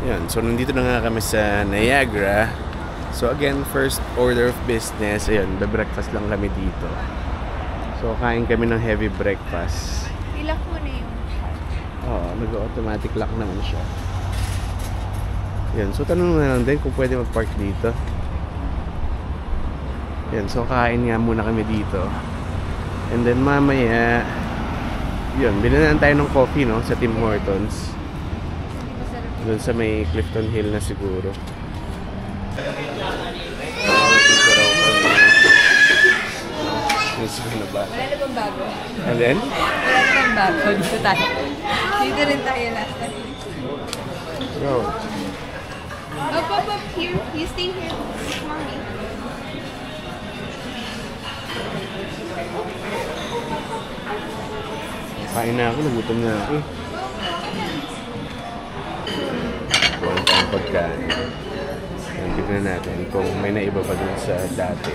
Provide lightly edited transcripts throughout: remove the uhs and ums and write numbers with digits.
Yun, so nandito na nga kami sa Niagara. So again, first order of business, ayun, breakfast lang kami dito. So kain kami ng heavy breakfast. Ilak mo na yung shot. Oo, nag-automatic lock naman siya. Yan, so tanong na lang din kung pwede mag-park dito. Yan, so kain nga muna kami dito. And then mamaya, yun, bilhin na tayo ng coffee, no, sa Tim Hortons. Doon sa may Clifton Hill na siguro. Dito raw kami. Wala na bang bago? And then? Wala na bang bago. Dito tayo. Dito rin tayo last time. Go. Up, here. You stay here. Mommy. Kain na ako, nagutom na ako. Wala tayong pagkain. Tignan natin kung may naiba pa dun sa dati.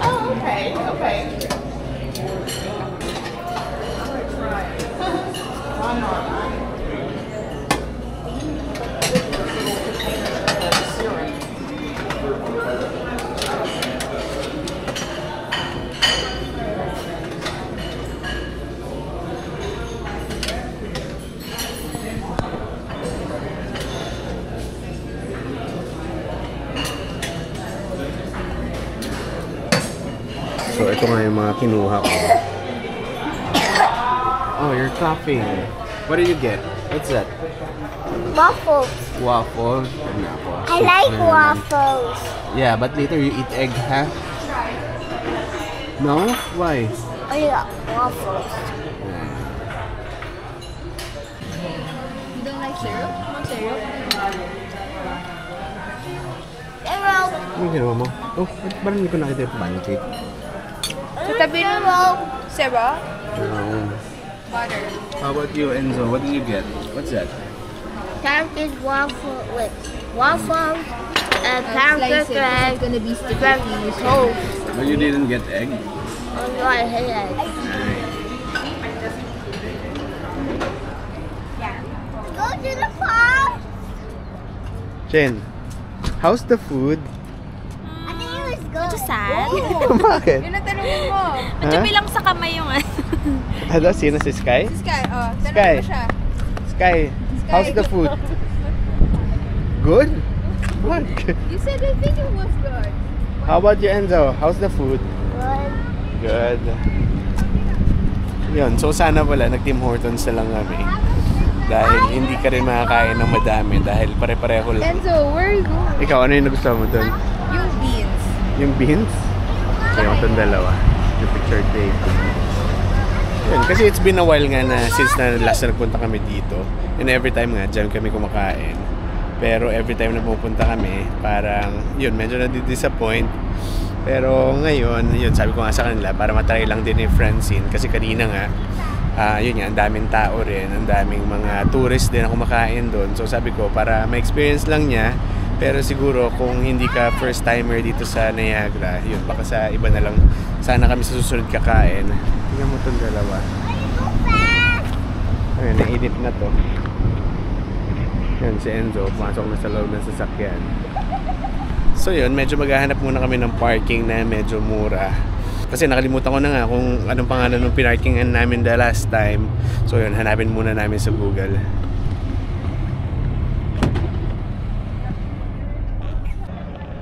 Oh, okay. Okay. So ito nga yung mga kinuha ko. Oh, you're coughing. What did you get? What's that? Waffles. Waffle? I like waffles. Yeah, but later you eat egg, huh? No? Why? I like waffles. You don't like syrup? Want syrup? Syrup. Ano ginawa mo? Oh, parang hindi ko nakita yung pancake. Sa tabi ng syrup? Water. How about you, Enzo? What did you get? What's that? Pancake waffle with waffles and pancake It's egg. gonna be sticky. Toast. But you didn't get egg? Oh no, I hate egg. Go to the park. Jen, how's the food? I think it was good. Ito sad. Bakit? Yun ang tanongin mo. Madumi lang sa kamay yung ano. Hello, sino si Sky? Si Sky, oh. Sky. Tanongin mo siya. Sky, how's the food? Good? What? You said I think it was good. How about you, Enzo? How's the food? Good. Good. Yun, so sana wala, nag-Tim Hortons na lang kami. Dahil hindi ka rin makakain ng madami dahil pare-pareho lang. Enzo, where are you going? Ikaw, ano yung nagustuhan mo doon? Yung beans. Yung beans? Kaya itong dalawa. Yung picture tape. Yun, kasi it's been a while nga na since na last na nagpunta kami dito. And every time nga, dyan kami kumakain. Pero every time na pupunta kami, parang, yun, medyo nadi-disappoint. Pero ngayon, yun, sabi ko nga sa kanila, para matry lang din ni Francine. Kasi kanina nga, yun nga, ang daming tao rin, ang daming mga tourist din na kumakain doon. So sabi ko, para ma-experience lang niya, pero siguro kung hindi ka first timer dito sa Niagara, yun, baka sa iba na lang, sana kami sa susunod kakain. Tingnan mo itong dalawa. Ayun, nainit na to. Yan, si Enzo, pumasok na sa loob ng sasakyan. So yun, medyo maghahanap muna kami ng parking na medyo mura. Kasi nakalimutan ko na nga kung anong pangalan ng pinarkingan namin the last time. So yun, hanapin muna namin sa Google.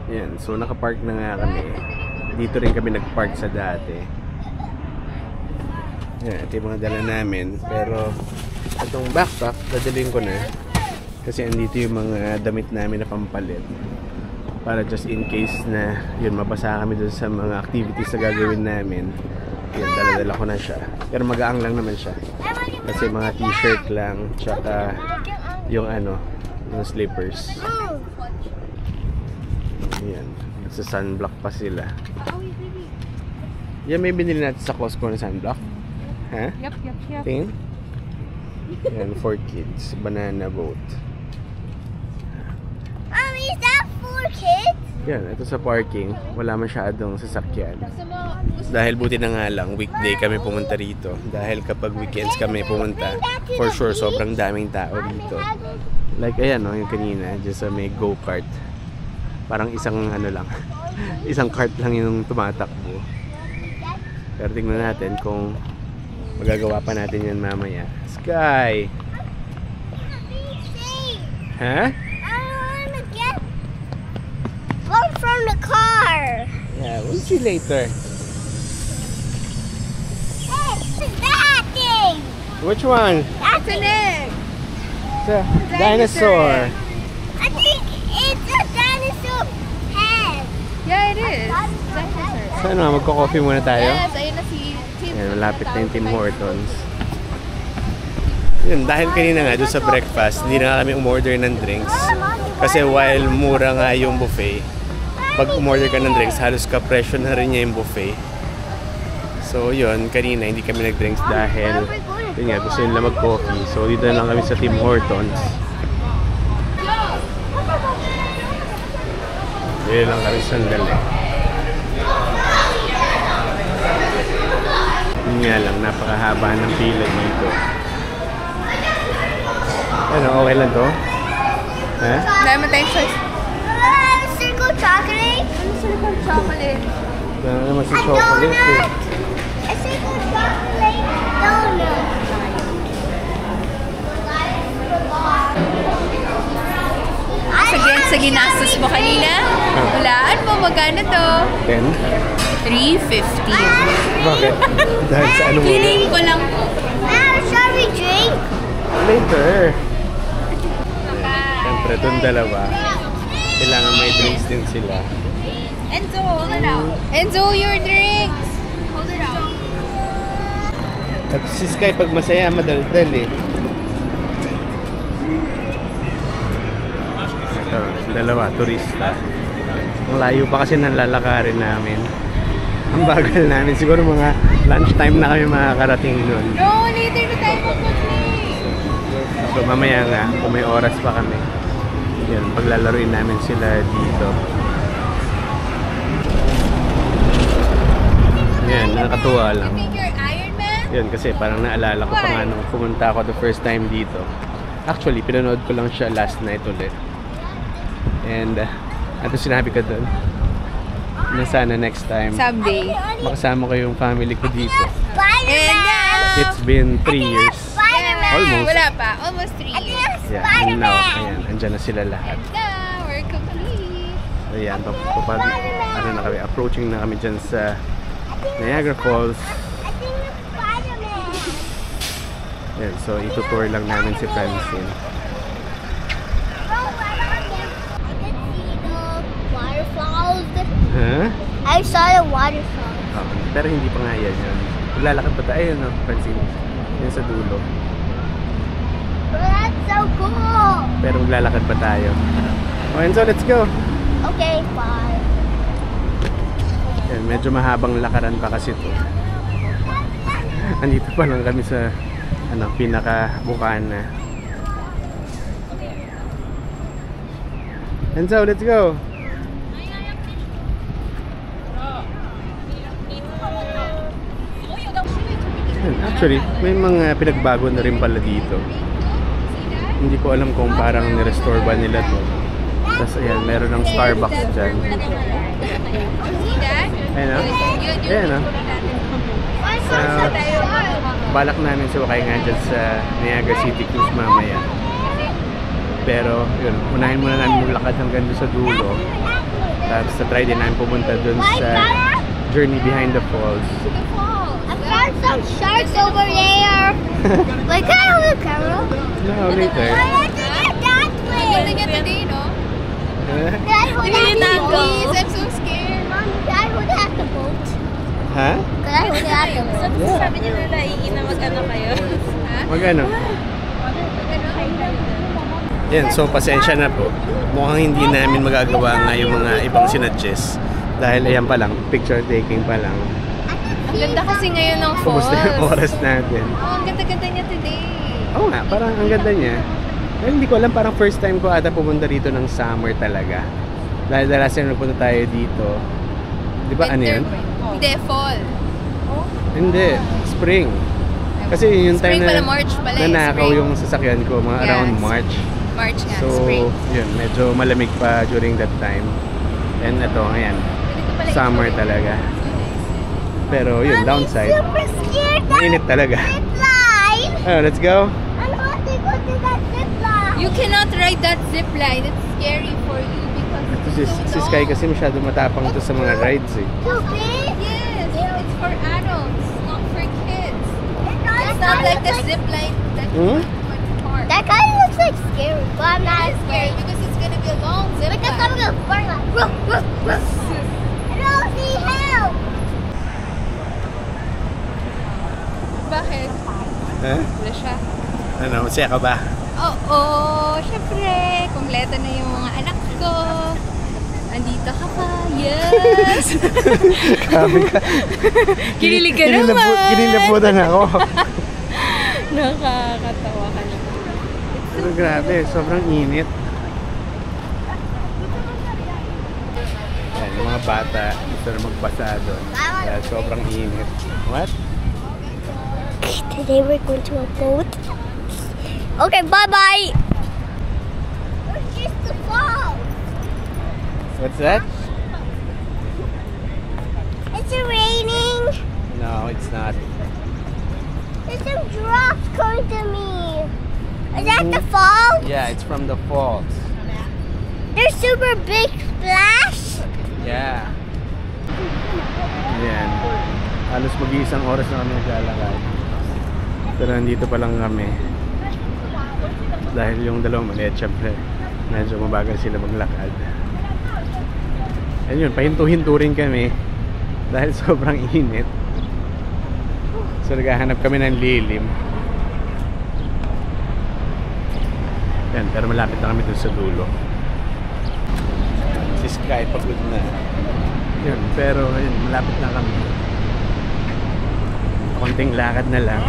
Yan, so nakapark na nga kami. Dito rin kami nagpark sa dati. Yan, ito yung mga dala namin. Pero itong backpack, dadalhin ko na. Kasi andito yung mga damit namin na pampalit. Para just in case na yun, mabasa kami dun sa mga activities na gagawin namin. Yun, dala-dala ko na siya. Pero magaang lang naman siya. Kasi mga t-shirt lang, tsaka yung ano, yung slippers. Yan, sa sunblock pa sila. Yan, may binili natin sa Costco na sunblock. Ha? Yep. Tingin? Yan, for kids. Banana boat. Is that for kids? Yan, ito sa parking. Wala masyadong sasakyan. Dahil buti na nga lang, weekday kami pumunta rito. Dahil kapag weekends kami pumunta, for sure, sobrang daming tao dito. Like, ayan, no, yung kanina, dyan sa may go-kart. Parang isang, ano lang, isang cart lang yung tumatakbo. Pero tingnan natin kung magagawa pa natin yan mamaya. Sky! Ha? One from the car. Yeah, we'll see later. Hey, what's that thing? Which one? That's an egg. It's a dinosaur. I think it's a dinosaur head. Yeah, it is. So ano, magko-coffee muna tayo? Yes, ayun na si Tim. Ayan, malapit na yung Tim Hortons. Yun, dahil kanina nga doon sa breakfast, hindi na kami umorder ng drinks. Kasi while mura nga yung buffet, pag umorder ka ng drinks, halos ka-presyo na rin niya yung buffet. So yun, kanina hindi kami nag-drinks dahil yun nga, gusto nila mag-coffee. So dito na lang kami sa Tim Hortons. Dito lang kami sandali. Yun nga lang, napakahaba ng pila dito. Ano, okay lang to? Ha? Dahil mo tayong choice. Circle chocolate. Ano silicone chocolate? Ano naman si A chocolate eh. donut. A circle chocolate donut. Sa ginastos mo kanina, hulaan mo magkano to? 10? 350. Bakit? Dahil sa ano mo? Feeling ko lang po. Shall we drink? Later. Siyempre, itong dalawa. Kailangan may drinks din sila. Enzo, hold it out. Enzo, your drinks. Hold it out. At si Sky, pag masaya, madaldal eh. Ito, dalawa, turista. Ang layo pa kasi ng lalakarin namin. Ang bagal namin. Siguro mga lunchtime na kami makakarating doon. No, later na tayo mag-play. So mamaya nga, kung may oras pa kami, yun, paglalaruin namin sila dito. Yan, nakakatuwa lang. You think you're Iron Man? Yun, kasi parang naalala ko pa nga nung pumunta ako the first time dito. Actually, pinanood ko lang siya last night ulit. And, ano sinabi ko doon? Na sana next time, Someday. makasama ko yung family ko dito. And now, It's been 3 years. Spider-Man. Almost. wala pa. Almost 3 I think years. it's Yeah, and now, Spider-Man. ayan, andyan na sila lahat. Now, we're complete. Ayan, ano na kami, approaching na kami dyan sa Niagara Falls. I think it's Spider-Man. Ayan, so itutour lang namin si Francine. Waterfalls. Huh? I saw the waterfall. Pero hindi pa nga yan yun. Maglalakad pa tayo, no, Francine? Yan sa dulo. Well, that's so cool. Pero maglalakad pa tayo. Okay, so let's go! Okay, bye. Yan, medyo mahabang lakaran pa kasi to. Andito pa lang kami sa pinaka-Bukana. And so, let's go! Actually, may mga pinagbago na rin pala dito. Hindi ko alam kung parang nirestore ba nila to. Tapos ayan, meron ng Starbucks dyan. See that? Ayan o. Ayan o. Sa balak namin sumakay nga dyan sa Niagara City Cruise mamaya. Pero yun, unahin muna namin maglakad hanggang doon sa dulo. Tapos try din namin pumunta doon sa Journey Behind the Falls. I found some sharks over there. Like, can I hold the camera? No, later. I want to get that way. Ganda niya today, no? Can I hold that Please, boat? I'm so scared. Mom, can I hold it at the boat? Ha? Can I hold it at the boat? Sabi niyo nila, iina mag-ano kayo? Ha? Magano? Yan, so pasensya na po. Mukhang hindi namin magagawa nga yung mga ibang sinadjust. Dahil ayan pa lang, picture taking pa lang. Ang ganda kasi ngayon ng falls. Kumusta yung oras natin? Oh, ang ganda-ganda niya today. Oo nga, parang ang ganda niya. Pero hindi ko alam, parang first time ko ata pumunta rito ng summer talaga. Dahil the last time nagpunta tayo dito, di ba ano yun? Hindi, fall. Hindi, spring. Kasi yung time Spring na pala, March pala eh, nanakaw spring. yung sasakyan ko, mga Yes. around March. March nga, So, spring. yun, medyo malamig pa during that time. And ito, ayan, Dito pala summer ito. talaga. Pero yun, downside, Super scared. mainit talaga. Zip line. Oh, let's go. I want to go to that zip line. You cannot ride that zip line. It's scary for you because Ito it's si so Sky long. kasi masyado matapang to sa mga rides eh. Too big. Yes, it's for adults, not for kids. It's That not like the looks zip line that Hmm? park. That kind of looks like scary, but I'm not It's scary scared. because it's gonna be a long zip Because line. I'm gonna burn like ruff, ruff, ruff. I don't see help. Bakit? Eh? Wala siya. Ano, masaya ka ba? Oo, syempre. Kompleto na yung mga anak ko. Andito ka pa. Yes! Grabe ka. Kinilig ka naman. Kinilabutan ako. Nakakatawa ka naman. Pero grabe, sobrang init. Yan, yung mga bata, gusto na magbasa doon. Dahil sobrang init. What? Today we're going to a boat. Okay, bye-bye. Where's just the fall? What's that? It's raining. No, it's not. There's some drops coming to me. Is that the fall? Yeah, it's from the falls. There's super big splash. Yeah. Yan. Halos mag-iisang oras na kami naglalakad. Pero nandito pa lang kami. Dahil yung dalawang maliit, syempre, medyo mabagal sila maglakad. And yun, pahinto-hinto rin kami. Dahil sobrang init. So naghahanap kami ng lilim. Yan, pero malapit na kami dun sa dulo. Si Sky pagod na. Yun, pero yun, malapit na kami. Konting lakad na lang.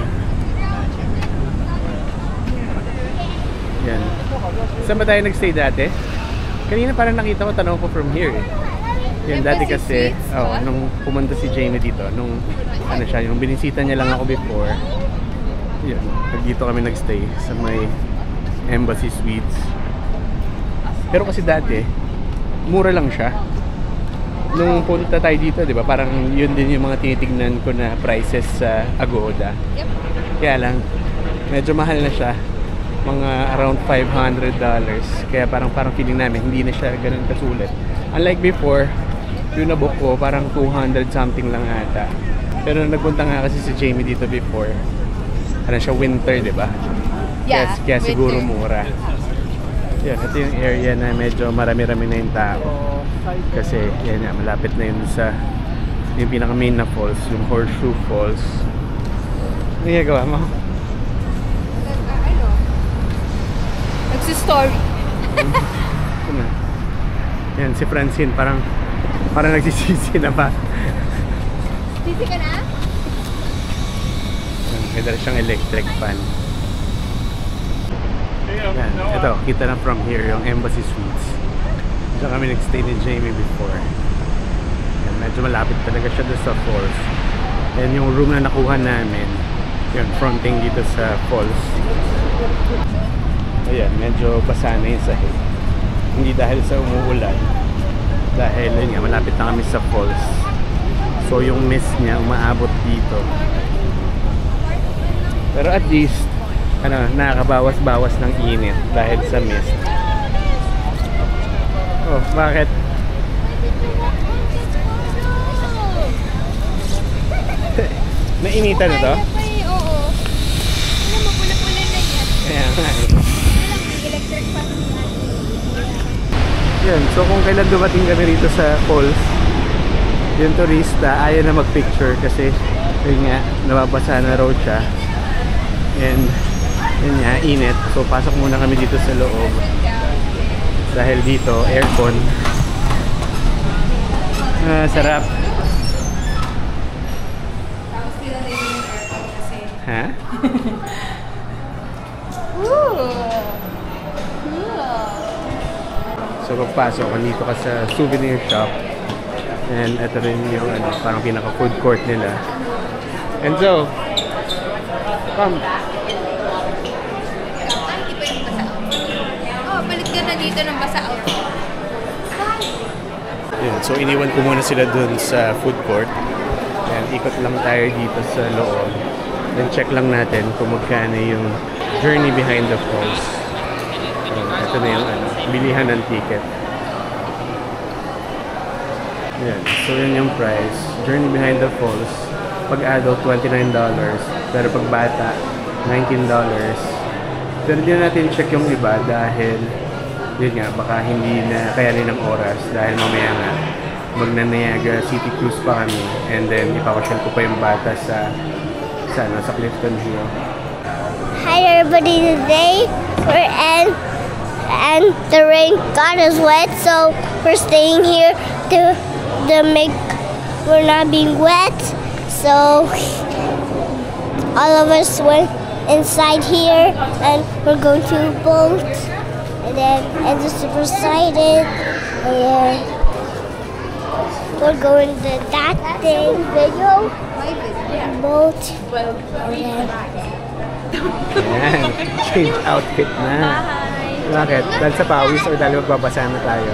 Yan. Saan ba tayo nagstay dati? Kanina parang nakita ko, tanong ko from here eh. Yan, dati kasi, nung pumunta si Jamie dito, nung ano siya, yung binisita niya lang ako before. Yun, dito kami nagstay sa may Embassy Suites. Pero kasi dati, mura lang siya. Nung punta tayo dito, di ba, parang yun din yung mga tinitignan ko na prices sa Agoda. Yep. Kaya lang, medyo mahal na siya. Mga around $500. Kaya parang feeling namin, hindi na siya ganun kasulit. Unlike before, yung nabook ko, parang 200 something lang ata. Pero nagpunta nga kasi si Jamie dito before. Ano siya, winter, di ba? Yeah, Kaya siguro winter. mura. Yan, ito yung area na medyo marami-rami na yung tao. Kasi, yan nga, malapit na yun sa yung pinaka main na falls, yung Horseshoe Falls. Ano ginagawa mo? Ano? Nagsistory. Ito na. Yan, si Francine, parang nagsisisi na ba? Sisi ka na? May dala siyang electric fan. Yan, ito, kita na from here, yung Embassy Suites. Diyan kami nagstay ni Jamie before. Yan, medyo malapit talaga siya doon sa falls. Yan yung room na nakuha namin. Yun, fronting dito sa falls. Ayan, medyo basa na yung sahig. Hindi dahil sa umuulan. Dahil yun nga, malapit na kami sa falls. So yung mist niya umaabot dito. Pero at least, nakakabawas-bawas ng init dahil sa mist. Oh, bakit? Nainitan na to? Oo. Ano, mapula-pula na yan. Kaya nga eh. Ano lang, may electric fan. Yun, so kung kailan dumating kami rito sa falls, yung turista ayaw na magpicture kasi yun nga, nababasa na road siya. And yun nga, init. So pasok muna kami dito sa loob. Dahil dito, aircon. Sarap. Ha? Ooh. So pagpasok, nandito ka sa souvenir shop. And ito rin yung ano, parang pinaka food court nila. Enzo! Come! Oh, palit ka na dito ng basa out. Yun, so iniwan ko muna sila dun sa food court. And ikot lang tayo dito sa loob. Then check lang natin kung magkano yung journey behind the falls. Ito na yung ano, bilihan ng ticket. Yan. So yun yung price. Journey behind the falls. Pag adult, $29. Pero pag bata, $19. Pero di natin check yung iba dahil yun nga, baka hindi na kayanin ng oras dahil mamaya nga magnanayaga City Cruise pa kami and then ipapasyal ko pa yung bata sa Clifton Hill. Hi everybody, today we're and the rain got us wet, so we're staying here to make we're not being wet. So all of us went inside here and we're going to a boat and just super excited and we're going to that thing video boat and Ayan, change outfit na. Bakit? Dahil sa pawis o dahil magbabasa na tayo?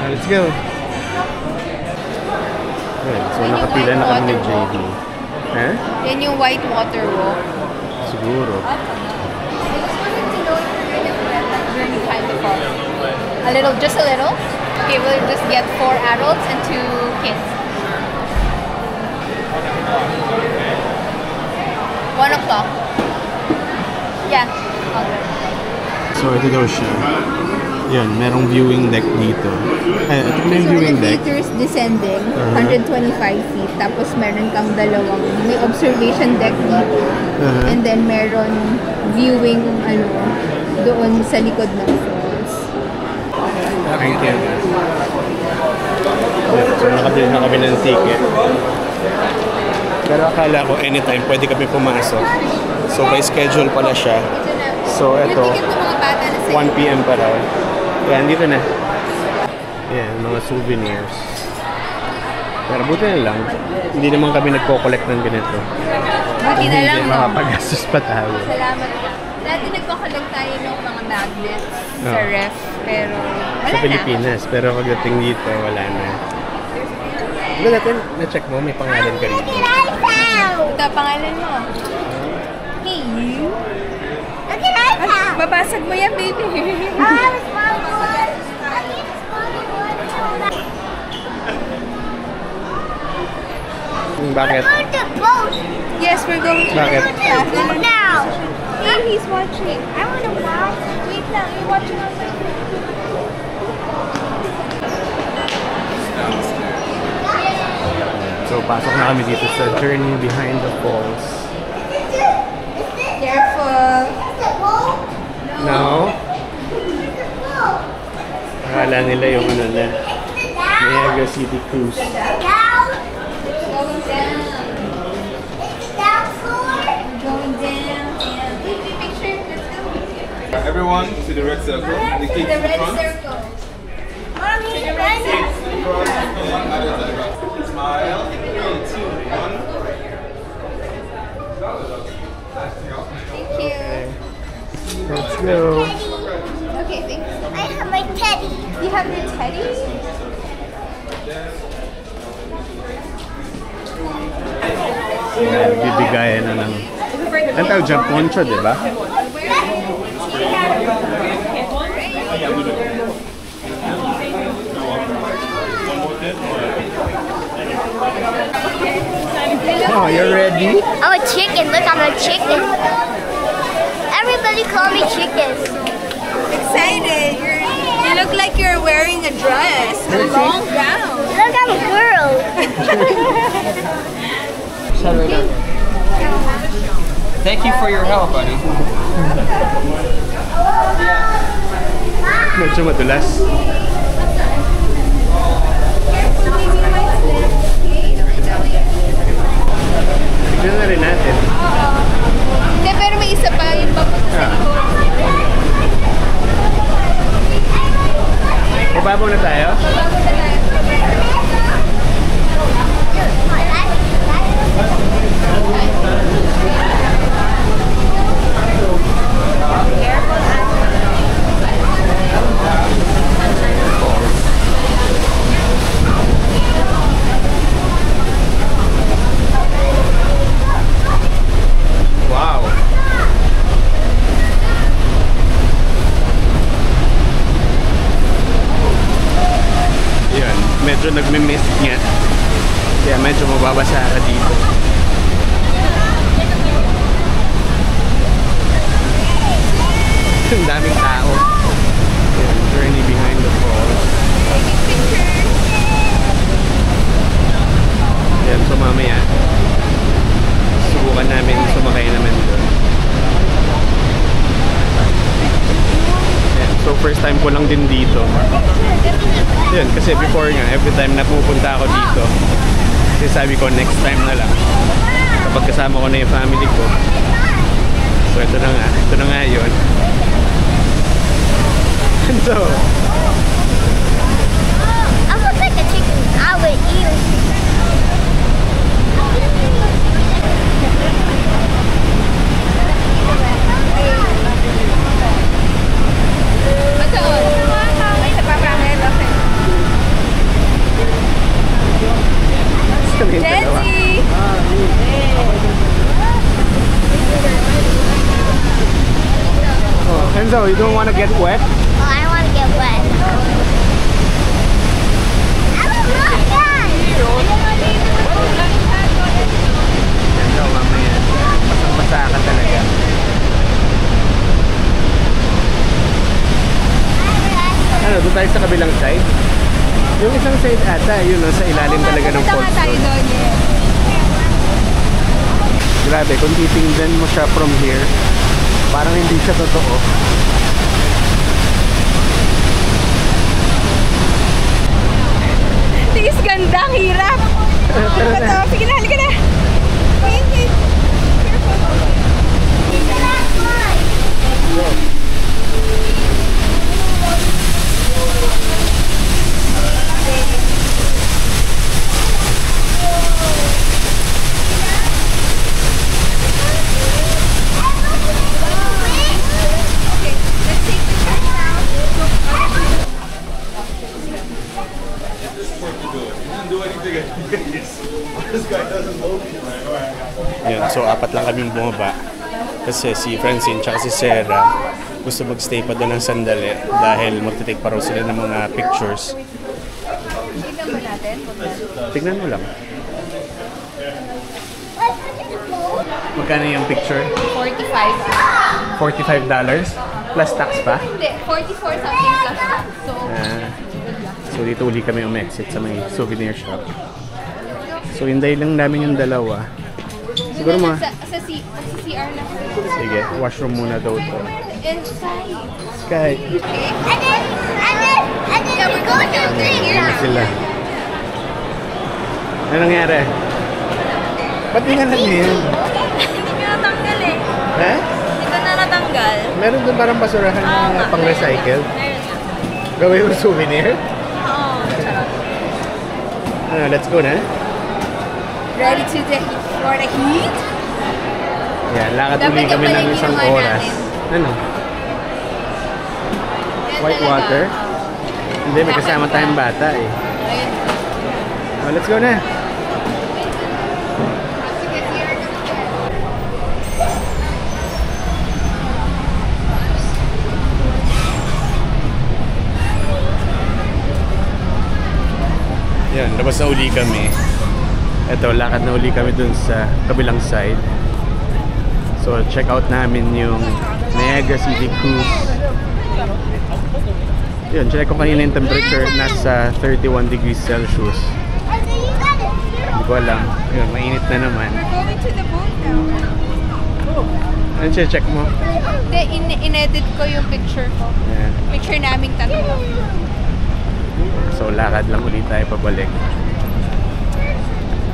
Let's go! Ayan, so nakapila na kami ni JD. Ha? Yan yung white water walk. Siguro. A little, just a little. Okay, we'll just get 4 adults and 2 kids. 1 o'clock. Yeah. Okay. So ito daw siya. Yan, merong viewing deck dito. Ay, ito na yung viewing deck. meters descending, 125 feet. Tapos meron kang dalawang, may observation deck dito. And then meron viewing, doon sa likod ng falls. Thank you. So nakabili na kami ng ticket. Pero akala ko anytime pwede kami pumasok. So by schedule pala siya. So ito, Yung ticket ng mga bata na sa 1 PM pa raw. Yan, dito na. Yan, mga souvenirs. Pero buti na lang, hindi naman kami nagko-collect ng ganito. Buti na lang, Hindi, no? makapagastos pa tayo. Salamat. Dati nagko-collect tayo ng mga magnets sa Oo. ref, pero wala Sa na. Pilipinas, pero pagdating dito, wala na. Ano natin, na-check mo, may pangalan ka rito. Ito, pangalan mo. Hey, you. Look at I found. Babasag mo yan, baby. I have a small one. I need a small one. Bakit? We're going to boat. Yes, we're going to Bakit? Boat now. Hey, he's watching. I want to watch. Wait lang, you're watching on my So, pasok na kami dito sa Journey Behind the Falls. Careful. No? Akala nila yung ano na, Niagara City Cruise. Down. Going down. Down floor. Going down. And baby picture. Let's go. Everyone to the red circle. The To kids the in red front. circle. Mommy, Smile. 3, 2, 1. Thank you. Let's go! Okay, thanks. I have my teddy. You have your teddy? Bibigayan na ng... Ang tawag dyan, poncho, di ba? Oh, you're ready? I'm a chicken. Look, I'm a chicken. Everybody call me chicken. Excited. You look like you're wearing a dress. A long gown. Look, I'm a girl. Thank you for your help, buddy. Medyo madulas. Tignan na rin natin. Kaya medyo mababasa ka dito. Ang daming tao. Journey behind the falls. Yan, so mamaya subukan namin sumakay naman doon. Yan, so first time ko lang din dito. Yan, kasi before nga, every time na pupunta ako dito, kasi sabi ko next time na lang kapag kasama ko na yung family ko. So ito na nga yun. So I look like a chicken. I would eat it. Enzo, you don't want to get wet? Oh, I want to get wet. I don't know that. Enzo, mamaya. Basang-basa ka talaga. Ano, doon tayo sa kabilang side? Yung isang side ata, yun no, sa ilalim talaga ng falls doon. Grabe, kung titingnan mo siya from here, parang hindi siya totoo. Tingis ganda, ang hirap. Sige na, halika na. Yan, so apat lang kaming bumaba kasi si Francine tsaka si Sarah gusto magstay pa doon ng sandali dahil magtitake pa raw sila ng mga pictures. Tignan ba natin? Tignan mo lang. Magkano yung picture? $45. $45 plus tax pa? Hindi, 44 something plus tax. So dito uli kami umexit sa may souvenir shop. So hinday lang namin yung dalawa. Siguro mga... Sa CR lang. Sige, washroom muna daw ito. Inside. Sky. And then we're going to the Ayan sila. Ano nangyari? Ba't di nga lang yan? Hindi ko natanggal eh. Ha? Hindi ko na natanggal. Meron doon parang basurahan na pang-recycle. Gawin yung souvenir? Oo. Ano, let's go na. Ready to for the heat? Yan, lakad uli kami ng isang oras. Ano? White water? Hindi, may kasama tayong bata eh. Oh, let's go na. Yan, labas na uli kami. Ito, lakad na uli kami dun sa kabilang side. So, check out namin yung Niagara City Cruise. Yun, check ko kanina yung temperature, nasa 31 degrees Celsius. Hindi ko alam. Yun, mainit na naman. We're going to the boat now. Ano check mo? Hindi, in-edit ko yung picture ko. Yan. Picture naming tatlo. So, lakad lang ulit tayo pabalik.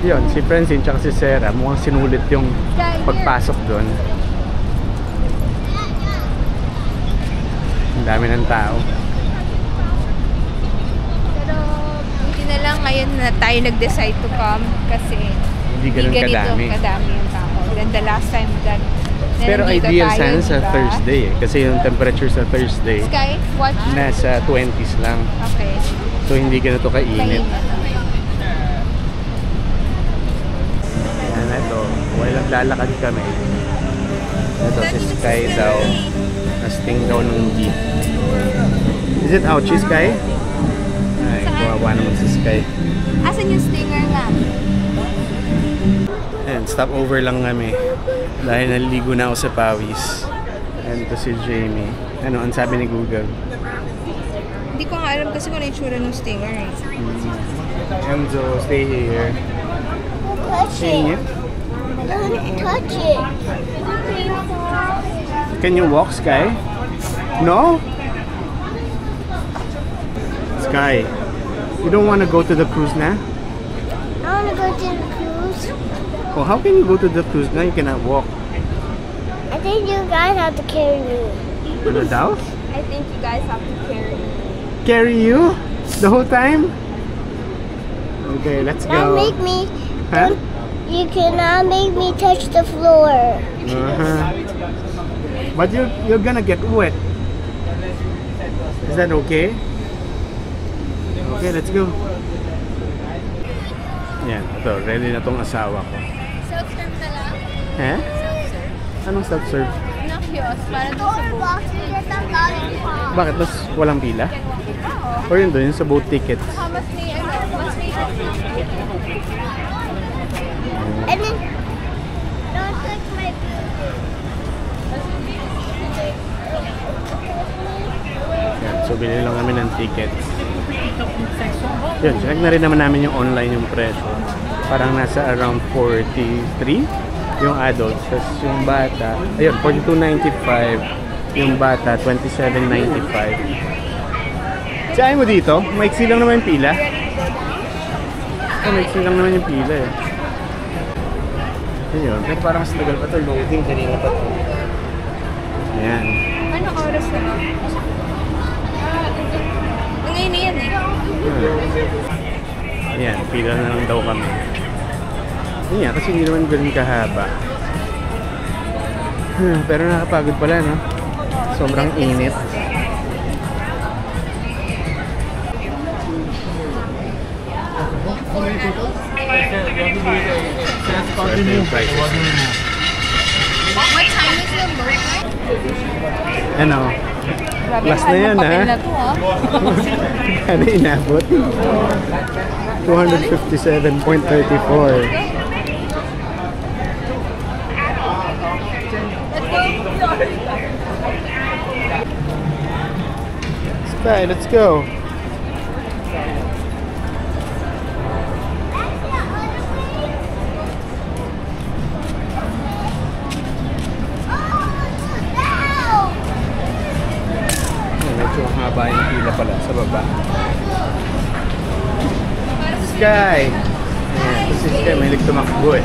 Yun, si Francine tsaka si Sarah, mukhang sinulit yung pagpasok doon. Ang dami ng tao. Pero, hindi na lang ngayon na tayo nag-decide to come kasi Hindi ganun kadami. kadami yung tao. Then the last time that Pero nandito ideal tayo, sana sa diba? Thursday eh. Kasi yung temperature sa Thursday, Sky, watch. nasa 20s lang. Okay. So hindi ganito kainit. Yan, ito. While naglalakad kami. Ito si Sky daw. Nasting daw ng jeep. Is it ouchie, Sky? Ay, kawawa naman si Sky. Asan yung stinger nga? Stopover lang kami. Dahil naliligo na ako sa pawis. And ito si Jamie. Ano, ang sabi ni Google? Hindi ko nga alam kasi kung ano yung tsura ng stinger eh. Enzo, stay here. Touch Stay here. it. Don't touch it. Can you walk, Sky? No? Sky, you don't want to go to the cruise now? I want to go to the cruise. Well, how can you go to the cruise now? You cannot walk. I think you guys have to carry me. Ano daw? I think you guys have to carry me. Carry you? The whole time? Okay, let's Don't go. make me. Huh? You cannot make me touch the floor. But you're gonna get wet. Is that okay? Okay, let's go. Yan, ito, ready na tong asawa ko. Self-serve na lang? Eh? Anong self-serve? No kiosk, para doon sa boat. Bakit? Mas walang pila? Or yun doon, sa boat tickets? Mas may mas may And then, don't touch my Yan, so bili lang kami ng tickets. Yun, check na rin naman namin yung online yung presyo. Parang nasa around 43 yung adults. Tapos yung bata, ayun, 42.95. Yung bata, 27.95. Saan mo dito? Maiksi lang naman yung pila. Maiksi lang naman yung pila eh. Ayun, pero parang mas tagal pa ito. Loading kanina pa ito. Ayan. Ano oras na lang? Ngayon na yan eh. Ayan, pila na lang daw kami. Ayan, kasi hindi naman ganun kahaba. Pero nakapagod pala, no? Sobrang init. What time is the boat? Ano? Last na yan, ha? Ano inabot? 257.34. Sky, let's go. Medyo haba yung pila pala sa baba. Sky! Ayan, kasi Sky may tumakbo eh.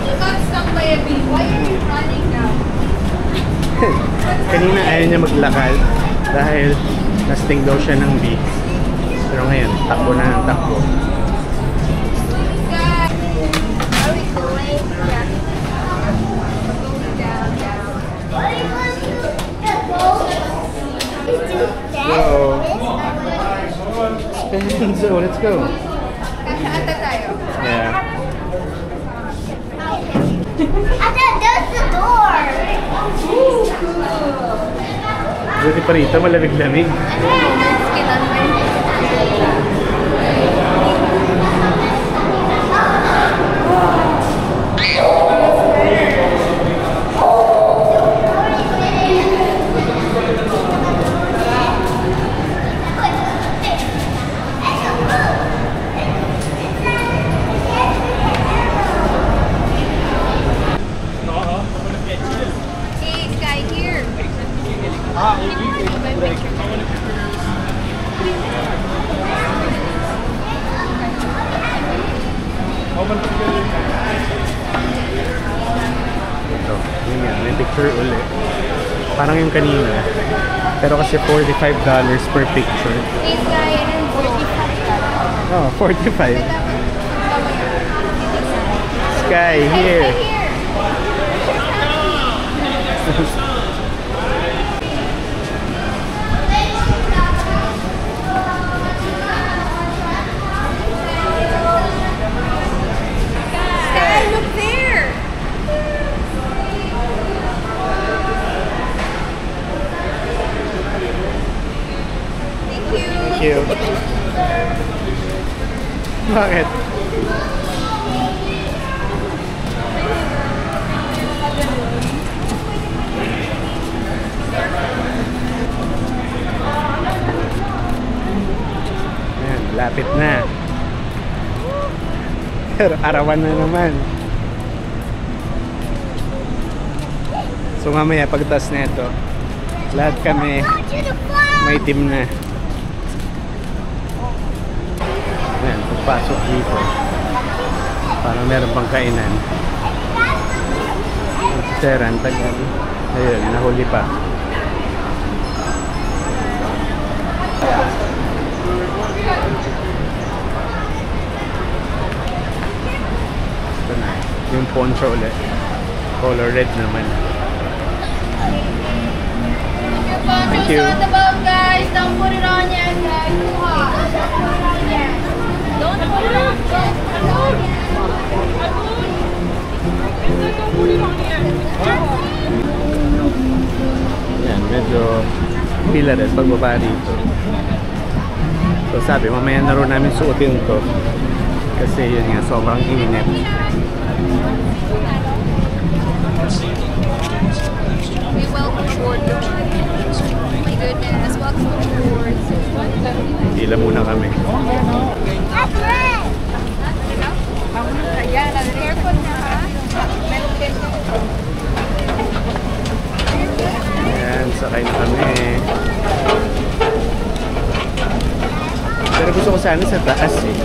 You got stuck by a bee. Why are you running now? Kanina ayaw niya maglakad dahil nasting daw siya ng bee. Pero ngayon, takbo na ng takbo. Are we going? Yeah. Going down, So, let's go. Kakaata tayo. Yeah. That's the door. Buti pa rito, malamig-lamig. Hey, Sky, here. Ito, yun nga, may picture ulit. Parang yung kanina. Pero kasi $45 per picture. Hey, Sky, and then 45. Oh, 45. Sky, here. Sky, look there. Thank you. Thank you. Bakit? Lapit na. Pero arawan na naman. So mamaya pagtas na ito, lahat kami may team na. Ayan, pagpasok dito, parang meron pang kainan. Seran, tagal. Ayun, nahuli pa. Ito na, yung poncho ulit. Color red naman. Thank you. On the boat, guys. Don't put it on yet, guys. Too hot. Don't put it on yet. Don't put it on. Don't put it on yet. Yan, medyo pila rin pagbaba dito. So sabi, mamaya na rin namin suotin to. Kasi yun nga, sobrang init. We welcome aboard. Oh my goodness. Welcome aboard. Pila muna kami. Careful na, ha? Ayan, sakay na kami. Pero gusto ko sana sa taas eh.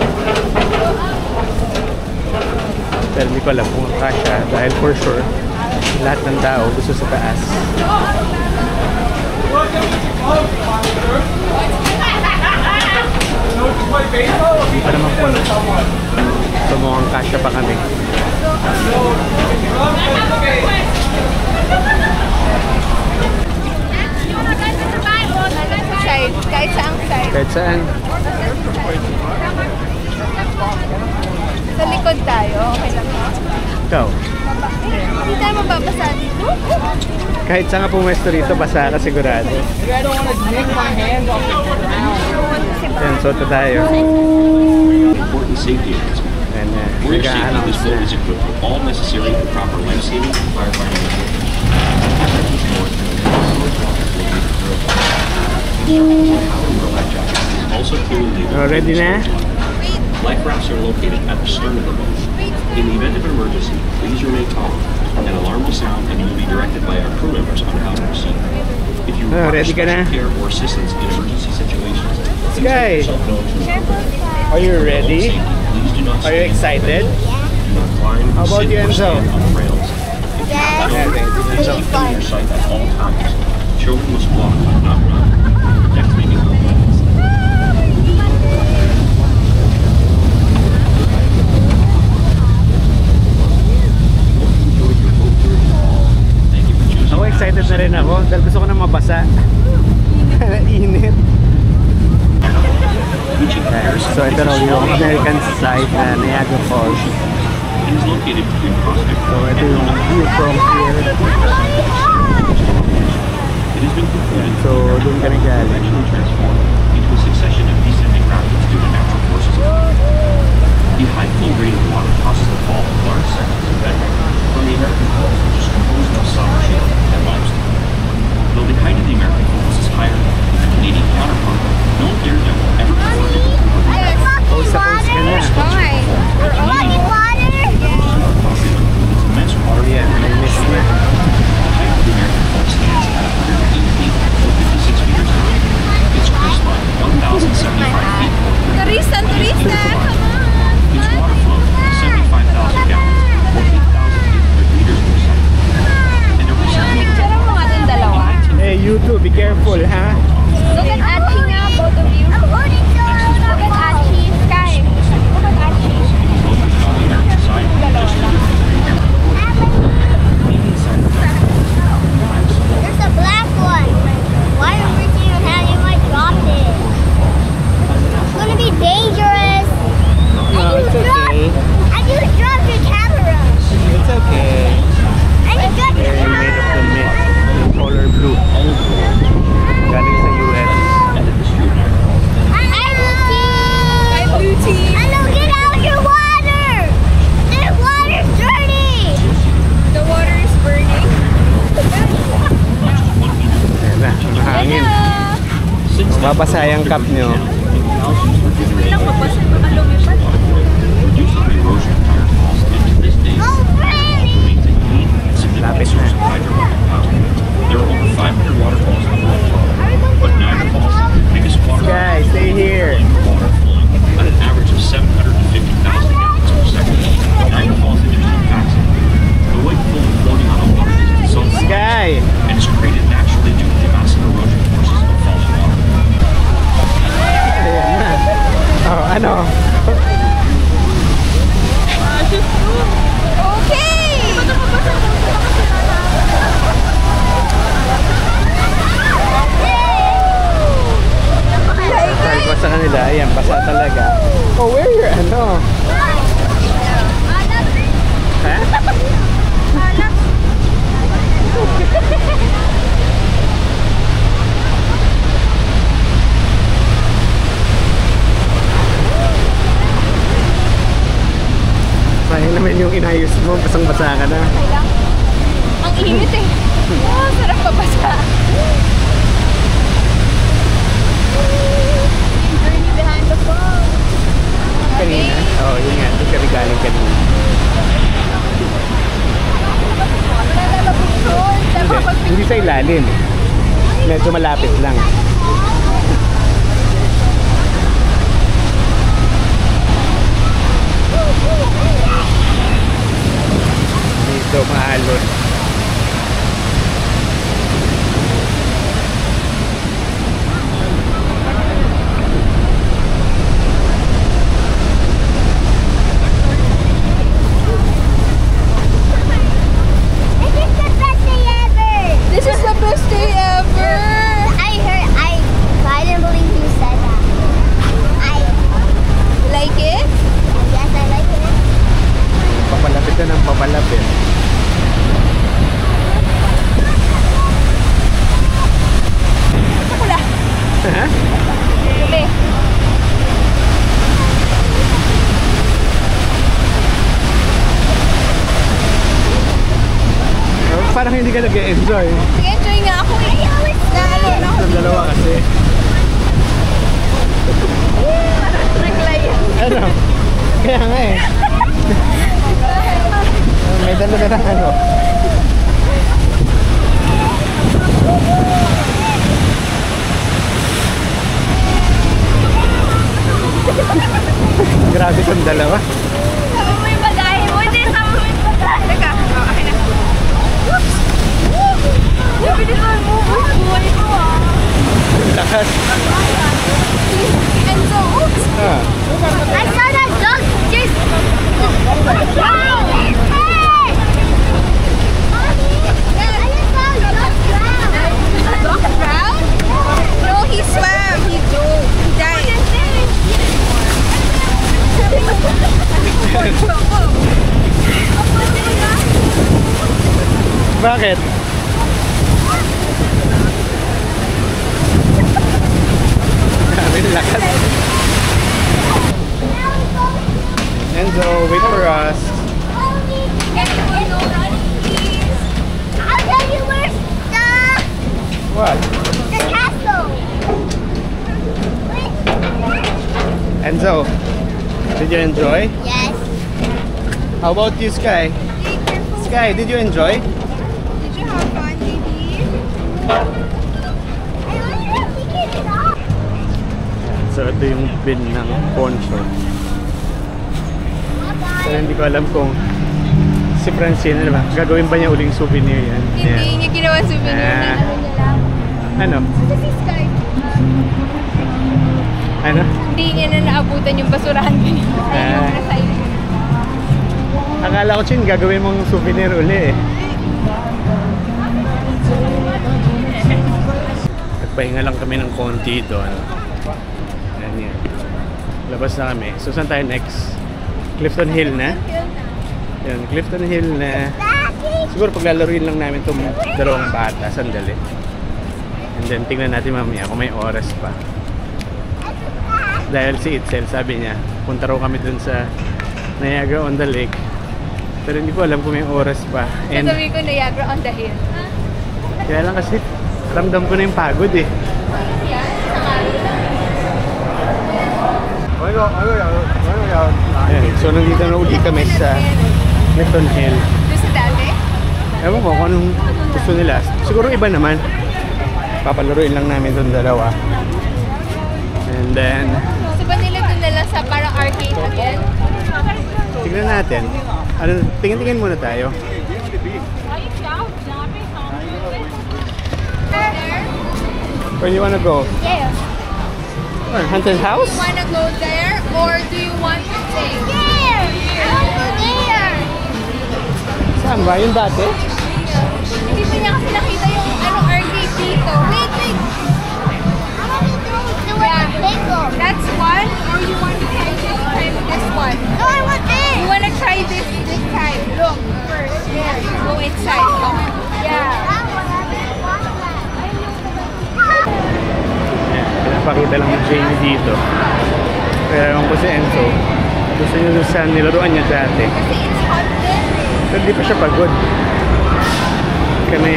Pero hindi ko alam kung kasya dahil for sure lahat ng tao gusto sa taas. Hindi pa naman puno. So mukhang kasya pa kami. Side. Kahit saang side. Kahit saan. Sa likod tayo. Okay lang ba? Ikaw. Hindi tayo mababasa dito. Kahit saan ka pumesto rito, basa ka sigurado. I don't want to nick my hands off the ground. Ayan, soto tayo. Important safety announcement. Ayan, For your safety, nag-a-announce this boat na. is equipped with all necessary and proper life saving and firefighting equipment. Life jacket is also clearly labeled. Oh, ready na? Life rafts are located at the stern of the boat. In the event of an emergency, please remain calm. An alarm will sound and you will be directed by our crew members on how to proceed. If you require ready ka na? special care or assistance in emergency situations, please Guy, make yourself known to are you ready? Please do not Are you excited? Do not climb, How about sit, you, or Enzo? stand on the rails. Yes. Yeah, okay. Really In fun. your sight at all times. Children must walk, not run. Next meeting. Thank you for choosing. Ako excited na rin ako dahil gusto ko na mabasa. Init. So ito raw yung American side na Niagara Falls. It is located between Prospect So ito yung view from here. It has been concluded So doon kami galing. eventually transformed into a succession of descending rapids due to natural forces. The high flow rate of water causes the fall of large sections of bedrock from the American Falls, which is composed of solid shale and limestone. Though the height of the American Falls is higher than the Canadian counterpart, no daredevil ever performed it before. Oh, sa coast ka na. Walking water. Its immense water flow Yeah, I missed rate, it. the height of the American Falls stands at 108 feet or 56 meters high. Its coastline, 1,075 feet or 30 Turista, turista. Come on. Its water flow, 75,000 gallons, or 8,800 liters per second. And every second, Picture mo nga itong dalawa. Hey, you too, be careful, ha? Look at Achi nga, both of you. I'm holding Look at Achi. Sky. Look at Achi. located on the American side, just to the Canadian side of the There's a black one. Why are we reaching your hand? You might drop it. It's gonna be dangerous. No, it's okay. And you dropped your camera. It's okay. And you dropped your They're made of the camera. mist. Yung color blue. Galing sa US. Hi, Blue team. Hello, get out your water. The water's dirty. The water is burning. Ayan na, mahangin. Babasa yung cup nyo. thousands were generated sa kanila. Ayan, basa talaga. Oh, where your ano? Ha? Sayang naman yung inayos mo, basang-basa ka na. Ang init eh. Wow, sarap pabasa. Journey behind the phone. Kanina? Oo, yun nga. Doon kami galing kanina. Hindi sa ilalim. Medyo malapit lang. Dito maalon. This is the best day ever. I didn't believe you said that. Like it? Yes, I like it. Papalapit na ng papalapit. Wala. Ha? Gabi. Parang hindi ka nag-enjoy. Nag-enjoy nga ako eh. Naalo na ako. Ang dalawa kasi. Nag-live. Ano? Kaya nga eh. May dalaga ng ano. Grabe itong dalawa. Sama mo yung bagahe mo. Hindi, sama mo yung bagahe. Teka, akin na. Whoops! Bilisan mo. Buhay ko ah. Lakas. Enzo, oops. Ah. I saw that dog just. Wow! Hey! I just saw a dog drown. Dog drowned? No, he swam. He dove. He died. Bakit? Grabe yung lakas. Enzo, wait for us. I'll tell you where's What? the castle. Enzo, did you enjoy? Yes. How about you, Sky? Sky, did you enjoy? Did you have fun, baby? I only have to get it off. So ito yung bin ng poncho. Pero hindi ko alam kung si Francine, ano ba? Gagawin ba niya uling souvenir yan? Hindi niya ginawa souvenir na Ah. ano niya lang. Ano? Kasi Sky, Ano? hindi niya na naabutan yung basurahan kanina. Ayun yung nasa iyo. Akala ko, Chin, gagawin mong souvenir uli eh. Nagpahinga lang kami ng konti doon. Yan. Labas na kami. So, saan tayo next? Clifton Hill na? Yan, Clifton Hill na. Siguro paglalaruin lang namin itong dalawang bata. Sandali. And then, tingnan natin mamaya kung may oras pa. Dahil si Itzel, sabi niya, punta raw kami dun sa Niagara on the Lake. Pero hindi ko alam kung may oras pa. And Sasabihin ko Niagara on the Hill. kaya lang kasi, ramdam ko na yung pagod eh. Ayan, so nandito na uli kami sa Clifton Hill. Doon sa dati? Ewan ko kung anong gusto nila. Siguro iba naman. Papalaruin lang namin itong dalawa. And then, So ba nila doon na lang sa parang arcade again? tignan natin. Ano, tingin-tingin muna tayo. Where do you wanna go? Yeah. Or Haunted House? Wanna go there or do you want to stay? There. I want to go there. Saan ba? Yung dati? Hindi pa niya kasi nakita yung arcade dito. Wait! I want to go to where the pig goes. That's one, or you want to try this one? No, I want this. You want to try this side? Look, first. There, go inside. Okay. Yeah. Pinapakita lang ni Jamie dito. Pero ewan ko si Enzo. Gusto niya doon sa nilaruan niya dati. Kasi it's hot there. Pero di pa siya pagod. Kami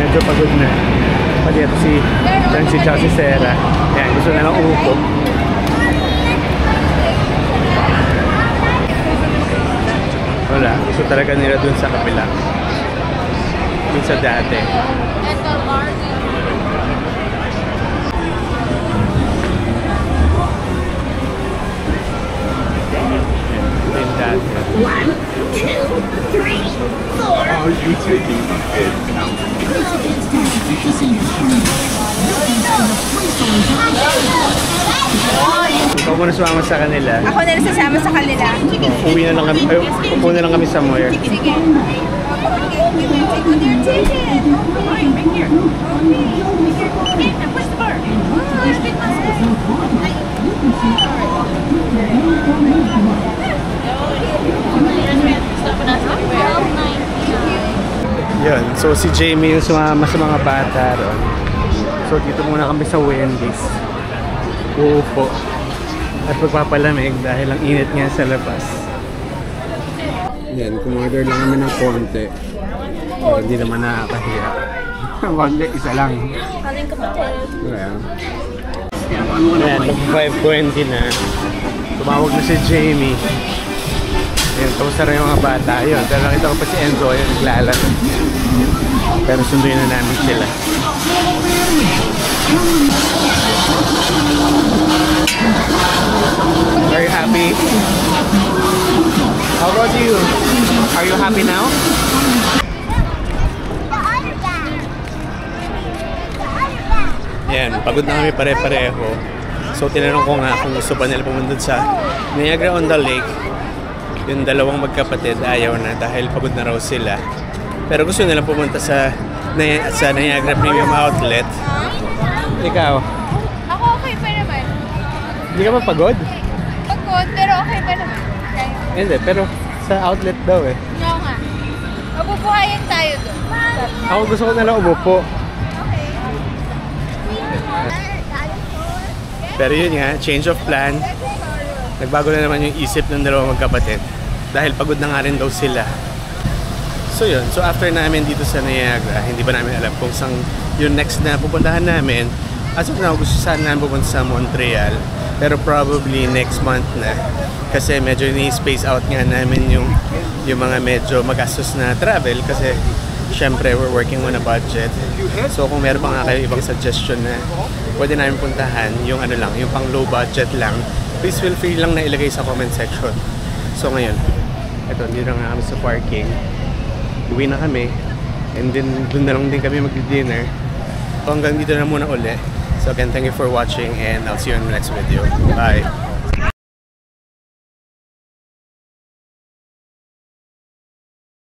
medyo pagod na. Pati ito si Francie tsaka si Sarah. Yan, gusto na lang umupo. Wala, gusto talaga nila dun sa kapila. Dun sa dati. Ito, Barbie. Yung dati. 1, 2, 3, 4. Are you taking it now? Ikaw muna sumama sa kanila. Ako na lang sasama sa kanila. Uwi na lang kami, upo na lang kami somewhere. Sige. Okay, we will take on your ticket. Right here. Okay, now push the bar. There's big Yun, so si Jamie yung sumama sa mga bata ron. So dito muna kami sa Wendy's. Uupo. At magpapalamig dahil ang init nga sa labas. Yan, kumorder lang kami ng konti. Pero hindi naman nakakahiya. Konti, isa lang. Kaling kapatid. Well. Ayan, mag-5:20 na. Tumawag na si Jamie. Ayan, kamusta rin yung mga bata. Ayun, pero nakita ko pa si Enzo, ayun, naglalaro. Pero sunduin na namin sila. Are you happy? How about you? Are you happy now? Yan, pagod na kami pare-pareho. So tinanong ko nga kung gusto pa nila pumunta sa Niagara on the Lake. Yung dalawang magkapatid ayaw na dahil pagod na raw sila. Pero gusto nila pumunta sa Niagara Premium Outlet. Ikaw? Ako okay pa naman. Hindi ka ba pagod? Pagod, pero okay pa naman. Kaya. Hindi, pero sa outlet daw eh. Oo nga. Mabubuhayan tayo doon. Ako gusto ko nalang umupo. Pero yun nga, change of plan. Nagbago na naman yung isip ng dalawang magkapatid. Dahil pagod na nga rin daw sila. So yun, so after namin dito sa Niagara, hindi pa namin alam kung saan yung next na pupuntahan namin. As of now, gusto sana namin pupunta sa Montreal. Pero probably next month na. Kasi medyo ni-space out nga namin yung mga medyo magastos na travel. Kasi syempre, we're working on a budget. So kung meron pa nga kayo ibang suggestion na pwede namin puntahan, yung ano lang, yung pang low budget lang, please feel free lang na ilagay sa comment section. So ngayon, eto, dito na kami sa parking. Uwi na kami. And then, dun na lang din kami mag-dinner. So hanggang dito na muna uli. So again, thank you for watching and I'll see you in the next video. Bye!